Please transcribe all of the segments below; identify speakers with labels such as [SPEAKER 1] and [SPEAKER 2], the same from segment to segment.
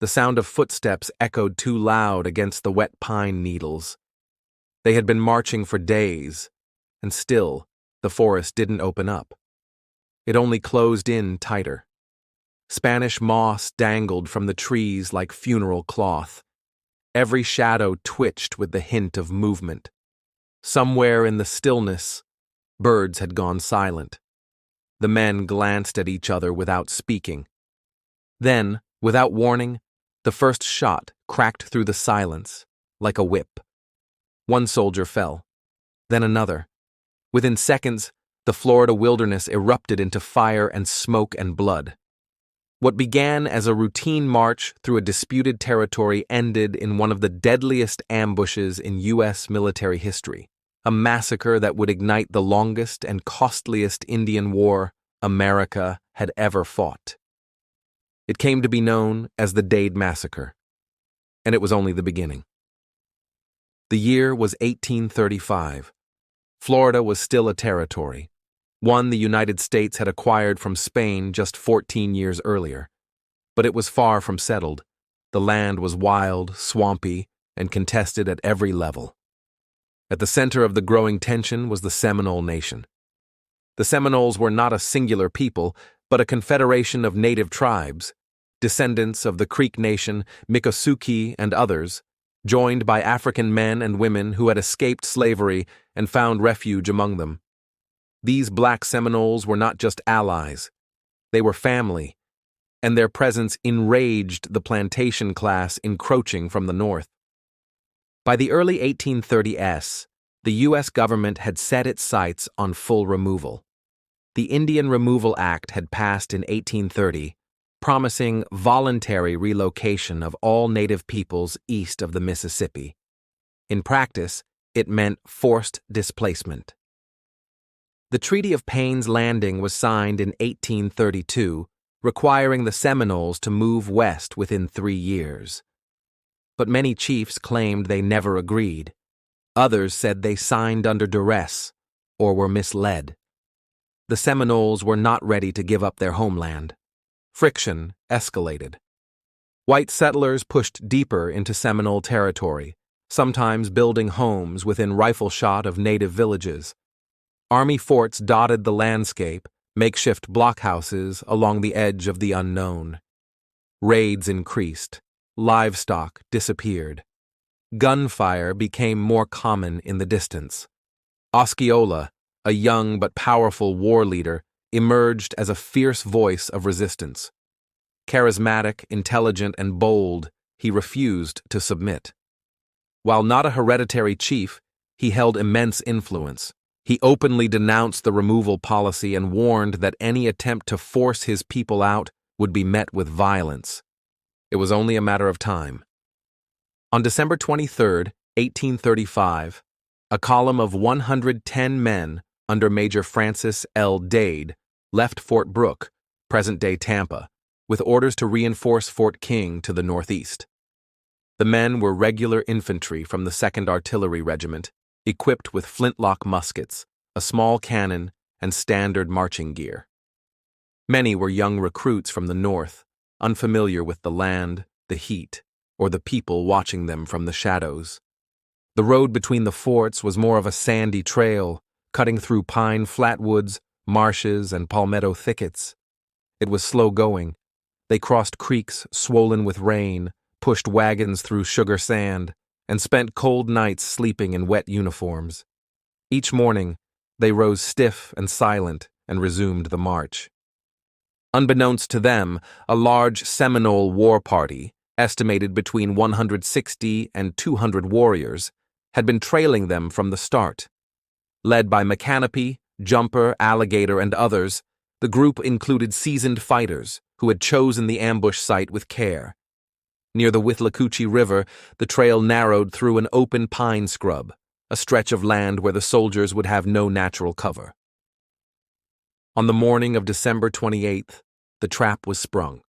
[SPEAKER 1] The sound of footsteps echoed too loud against the wet pine needles. They had been marching for days, and still the forest didn't open up. It only closed in tighter. Spanish moss dangled from the trees like funeral cloth. Every shadow twitched with the hint of movement. Somewhere in the stillness, birds had gone silent. The men glanced at each other without speaking. Then, without warning, the first shot cracked through the silence, like a whip. One soldier fell, then another. Within seconds, the Florida wilderness erupted into fire and smoke and blood. What began as a routine march through a disputed territory ended in one of the deadliest ambushes in U.S. military history, a massacre that would ignite the longest and costliest Indian war America had ever fought. It came to be known as the Dade Massacre, and it was only the beginning. The year was 1835. Florida was still a territory, one the United States had acquired from Spain just 14 years earlier. But it was far from settled. The land was wild, swampy, and contested at every level. At the center of the growing tension was the Seminole Nation. The Seminoles were not a singular people, but a confederation of native tribes, descendants of the Creek Nation, Miccosukee, and others, joined by African men and women who had escaped slavery and found refuge among them. These black Seminoles were not just allies, they were family, and their presence enraged the plantation class encroaching from the north. By the early 1830s, the U.S. government had set its sights on full removal. The Indian Removal Act had passed in 1830, promising voluntary relocation of all native peoples east of the Mississippi. In practice, it meant forced displacement. The Treaty of Payne's Landing was signed in 1832, requiring the Seminoles to move west within 3 years. But many chiefs claimed they never agreed. Others said they signed under duress or were misled. The Seminoles were not ready to give up their homeland. Friction escalated. White settlers pushed deeper into Seminole territory, sometimes building homes within rifle shot of native villages. Army forts dotted the landscape, makeshift blockhouses along the edge of the unknown. Raids increased. Livestock disappeared. Gunfire became more common in the distance. Osceola, a young but powerful war leader, emerged as a fierce voice of resistance. Charismatic, intelligent, and bold, he refused to submit. While not a hereditary chief, he held immense influence. He openly denounced the removal policy and warned that any attempt to force his people out would be met with violence. It was only a matter of time. On December 23, 1835, a column of 110 men under Major Francis L. Dade left Fort Brooke, present-day Tampa, with orders to reinforce Fort King to the northeast. The men were regular infantry from the 2nd Artillery Regiment, equipped with flintlock muskets, a small cannon, and standard marching gear. Many were young recruits from the north, unfamiliar with the land, the heat, or the people watching them from the shadows. The road between the forts was more of a sandy trail, cutting through pine flatwoods, marshes, and palmetto thickets. It was slow going. They crossed creeks swollen with rain, pushed wagons through sugar sand, and spent cold nights sleeping in wet uniforms. Each morning, they rose stiff and silent and resumed the march. Unbeknownst to them, a large Seminole war party, estimated between 160 and 200 warriors, had been trailing them from the start. Led by Macanopy, Jumper, Alligator, and others, the group included seasoned fighters who had chosen the ambush site with care. Near the Withlacoochee River, the trail narrowed through an open pine scrub, a stretch of land where the soldiers would have no natural cover. On the morning of December 28th, the trap was sprung.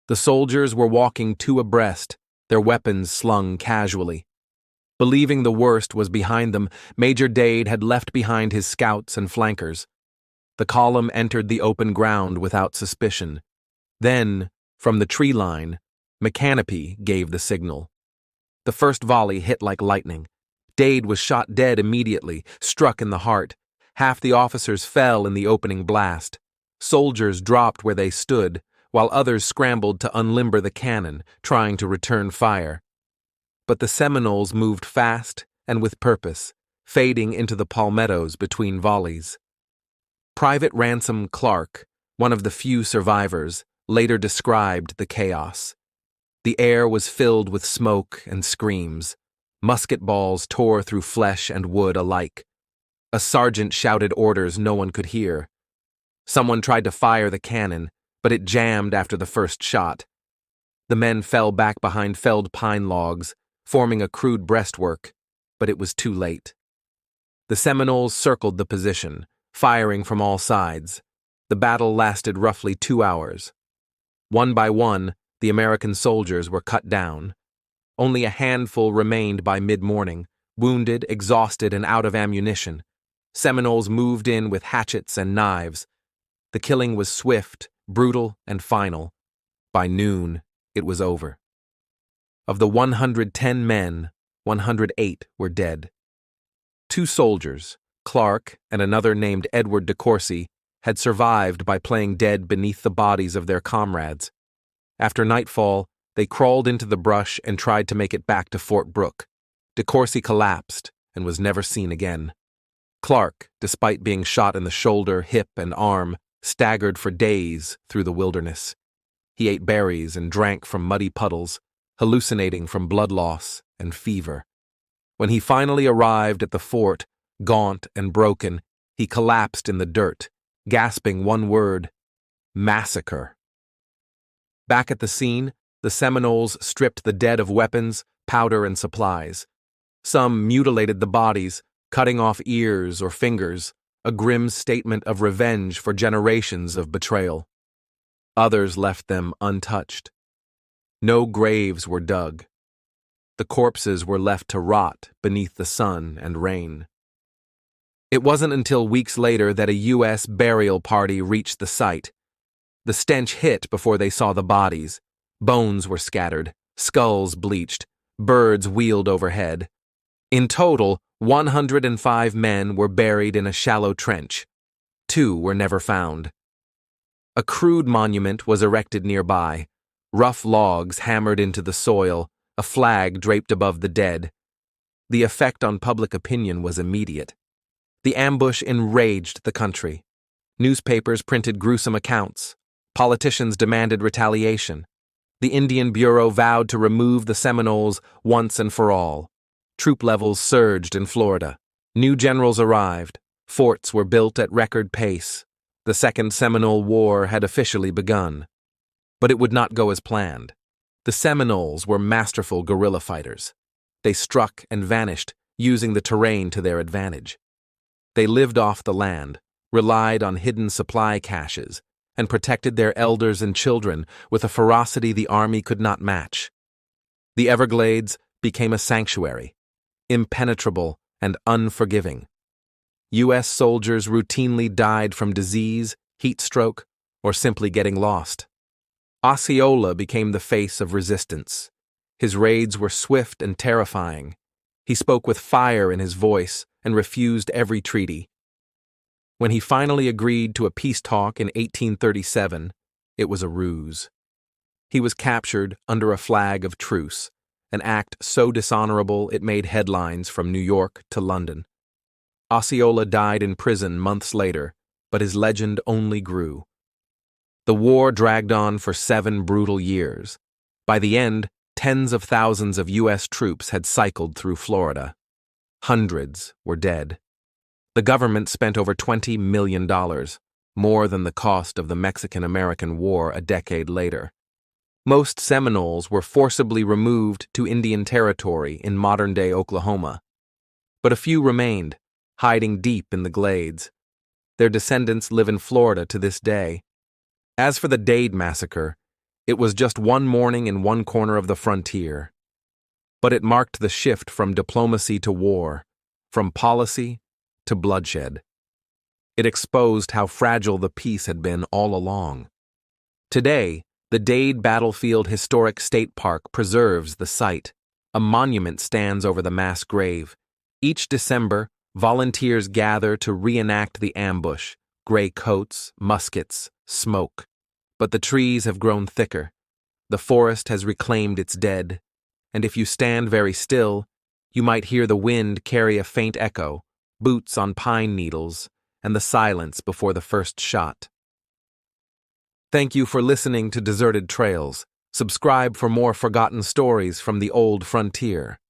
[SPEAKER 1] The soldiers were walking two abreast, their weapons slung casually. Believing the worst was behind them, Major Dade had left behind his scouts and flankers. The column entered the open ground without suspicion. Then, from the tree line, McCanopy gave the signal. The first volley hit like lightning. Dade was shot dead immediately, struck in the heart. Half the officers fell in the opening blast. Soldiers dropped where they stood, while others scrambled to unlimber the cannon, trying to return fire. But the Seminoles moved fast and with purpose, fading into the palmettos between volleys. Private Ransom Clark, one of the few survivors, later described the chaos. The air was filled with smoke and screams. Musket balls tore through flesh and wood alike. A sergeant shouted orders no one could hear. Someone tried to fire the cannon, but it jammed after the first shot. The men fell back behind felled pine logs, forming a crude breastwork, but it was too late. The Seminoles circled the position, firing from all sides. The battle lasted roughly 2 hours. One by one, the American soldiers were cut down. Only a handful remained by mid-morning, wounded, exhausted, and out of ammunition. Seminoles moved in with hatchets and knives. The killing was swift, brutal, and final. By noon, it was over. Of the 110 men, 108 were dead. 2 soldiers, Clark and another named Edward DeCourcy, had survived by playing dead beneath the bodies of their comrades. After nightfall, they crawled into the brush and tried to make it back to Fort Brooke. DeCourcy collapsed and was never seen again. Clark, despite being shot in the shoulder, hip, and arm, staggered for days through the wilderness. He ate berries and drank from muddy puddles, hallucinating from blood loss and fever. When he finally arrived at the fort, gaunt and broken, he collapsed in the dirt, gasping one word: massacre. Back at the scene, the Seminoles stripped the dead of weapons, powder, and supplies. Some mutilated the bodies, cutting off ears or fingers, a grim statement of revenge for generations of betrayal. Others left them untouched. No graves were dug. The corpses were left to rot beneath the sun and rain. It wasn't until weeks later that a U.S. burial party reached the site. The stench hit before they saw the bodies. Bones were scattered, skulls bleached, birds wheeled overhead. In total, 105 men were buried in a shallow trench. 2 were never found. A crude monument was erected nearby, rough logs hammered into the soil, a flag draped above the dead. The effect on public opinion was immediate. The ambush enraged the country. Newspapers printed gruesome accounts. Politicians demanded retaliation. The Indian Bureau vowed to remove the Seminoles once and for all. Troop levels surged in Florida. New generals arrived. Forts were built at record pace. The Second Seminole War had officially begun. But it would not go as planned. The Seminoles were masterful guerrilla fighters. They struck and vanished, using the terrain to their advantage. They lived off the land, relied on hidden supply caches, and protected their elders and children with a ferocity the army could not match. The Everglades became a sanctuary, impenetrable and unforgiving. U.S. soldiers routinely died from disease, heat stroke, or simply getting lost. Osceola became the face of resistance. His raids were swift and terrifying. He spoke with fire in his voice and refused every treaty. When he finally agreed to a peace talk in 1837, it was a ruse. He was captured under a flag of truce, an act so dishonorable it made headlines from New York to London. Osceola died in prison months later, but his legend only grew. The war dragged on for 7 brutal years. By the end, tens of thousands of U.S. troops had cycled through Florida. Hundreds were dead. The government spent over $20 million, more than the cost of the Mexican-American War a decade later. Most Seminoles were forcibly removed to Indian Territory in modern-day Oklahoma. But a few remained, hiding deep in the glades. Their descendants live in Florida to this day. As for the Dade Massacre, it was just one morning in one corner of the frontier. But it marked the shift from diplomacy to war, from policy to bloodshed. It exposed how fragile the peace had been all along. Today, The Dade Battlefield Historic State Park preserves the site. A monument stands over the mass grave. Each December, volunteers gather to reenact the ambush: gray coats, muskets, smoke. But the trees have grown thicker. The forest has reclaimed its dead. And if you stand very still, you might hear the wind carry a faint echo, boots on pine needles, and the silence before the first shot. Thank you for listening to Deserted Trails. Subscribe for more forgotten stories from the old frontier.